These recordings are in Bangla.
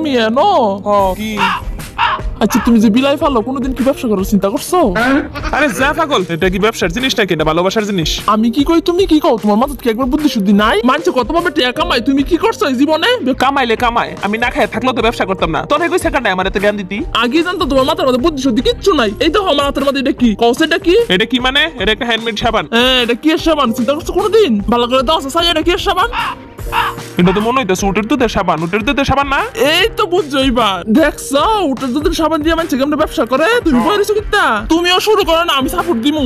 মেয়ে নো কি? আচ্ছা তুমি যে বিলাই ফেলো কোনোদিন কি ব্যবসা করো চিন্তা করছো? আরে যা পাগল, এটা কি ব্যবসার জিনিস নাকি এটা ভালোবাসার জিনিস? আমি কি কই তুমি কি কও? তোমার মাথায় কি একবার বুদ্ধি শুদ্ধি নাই? মানছে কত ভাবে টাকা কামাই, তুমি কি করছো এই জীবনে? কামাইলে কামায়, আমি না খাই থাকলেও তো ব্যবসা করতাম না। তোর কই সেকেন্ড আমার এত জ্ঞান দিতি? আগে জানতো তোমার মাথার মধ্যে বুদ্ধি শুদ্ধি কিচ্ছু নাই। এই তো আমার হাতের মধ্যে এটা কি কও? সেটা কি? এটা কি মানে? এটা একটা হ্যান্ডমেড সাবান। হ্যাঁ এটা কি এর সাবান চিন্তা করছো কোনোদিন? ভালো করে দাও সাই এটা কি এর সাবান? এটা তো মনে হইতেছে উটের দুধের সাবান। উটের দুধের সাবান না? এই তো বুঝছই বা দেখছো উটের দুধের সাবান দিয়ে মানুষ কেমন ব্যবসা করে। তুমি বলেছো কিতা? তুমিও শুরু করো না, আমি সাপোর্ট দিমু।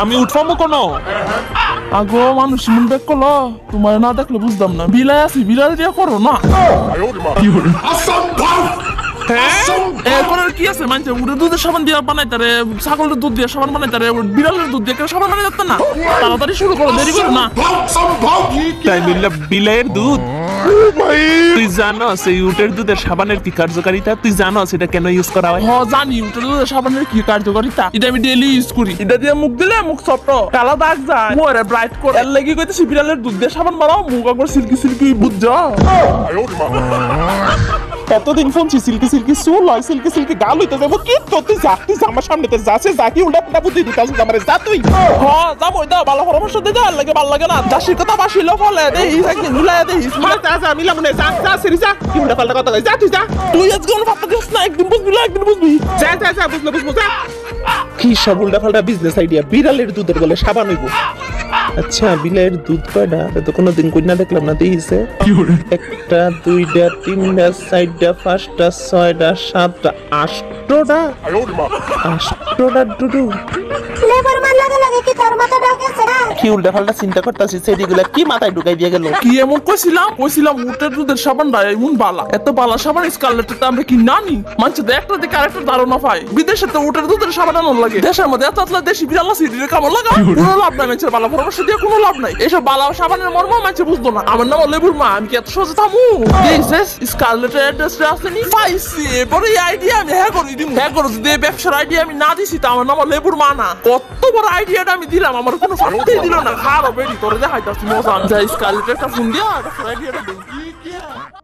আমি উঠফামু কোনো? আগো মানুষ মন দেখ করলো তোমার না দেখলে বুঝতাম না। বিলাই আছি বিলাই দিয়া করো না। এরপর আর কি আছে মানছে উটের দুধের সাবান দিয়ে বানাই তারে, ছাগলের দুধ দিয়ে সাবান বানাই তারে, বিড়ালের দুধ দিয়ে সাবান বানাই যাচ্ছে না। তাড়াতাড়ি শুরু করো, দেরি করো না। তাই মিল্লা বিলাইয়ের দুধ? তুই জানোস এই উটের দুধের সাবানের কি কার্যকারিতা? তুই জানোস এটা কেন ইউজ করা হয়? জানি উটের দুধের সাবানের কি কার্যকারিতা। এটা আমি ডেইলি ইউজ করি। এটা দিয়ে মুখ দিলে মুখ সফট, কালো দাগ যায়, মুখে ব্রাইট করে। এর লাগি কইতেছি বিড়ালের দুধ দিয়ে সাবান বানাও, মুখ একবার সিল্কি সিল্কি বুঝছো? এতদিন শুনছি সিল্কি সিল্কি চুল হয়, সিল্কি সিল্কি গাল হইতে যাবো। কি তো তুই যা, তুই আমার সামনে তো যাচ্ছে, যা কি উল্টা পুল্টা বুদ্ধি দিতে আসিস আমারে, যা তুই। যাবো দাও ভালো পরামর্শ দিয়ে দাও, লাগে ভালো লাগে না। যাসির কথা বাসিল ফলে দেই একদিন মিলাই দেই। যা যা মিলা মনে যা যা সেরি যা, কি উল্টা পাল্টা কথা কই, যা তুই যা। তুই আজকে কোনো ভাবতে দিস না, একদিন বুঝবি না একদিন বুঝবি। যা যা যা বুঝলো যা। কি সব উল্টা পাল্টা বিজনেস আইডিয়া? বিড়ালের দুধের বলে সাবান হইব? আচ্ছা বিলাইয়ের দুধ কয়টা? এটা তো কোনোদিন কইনা দেখলাম না। দেখিছে একটা দুইটা তিনটা চারটা পাঁচটা ছয়টা সাতটা আটটা। আটটা দুধু লেবার মান লাগে লাগে কি তোর মাথা ঢোকেছে না? কি উল্টা পাল্টা চিন্তা করতেছি, সেদিগুলা কি মাথায় ঢুকাই দিয়ে গেল? কি এমন কইছিলাম উটের দুধের সাবান ভাই এমন বালা, এত বালা সাবান স্কারলেটের তো আমরা কি নানি মানছে একটা দিকে আরেকটা ধারণা পাই। বিদেশে তো উটের দুধের সাবান আনন্দ লাগে, দেশের মধ্যে এত এত দেশি বিড়াল সিটির কামড় লাগা কোনো লাভ নাই। মানুষের বালা পরামর্শ দিয়ে কোনো লাভ নাই। এসব বালা সাবানের মর্ম মানুষ বুঝতো না। আমার নাম লেবুর মা, আমি কি এত সহজে থামু? স্কারলেটের অ্যাড্রেসটা আসেনি পাইছি, পরে এই আইডিয়া আমি হ্যাঁ করে দিই। হ্যাঁ করে যদি ব্যবসার আইডিয়া আমি না দিছি তা আমার নাম লেবুর মা না। কত বড় আইডিয়াটা আমি দিলাম, আমার কোনো ফাটতেই দিল না। খারাপ বেরি তোরে দেখাইতাছি মজা। যাই স্কারলেটের একটা ফোন দিয়া আইডিয়াটা দিই।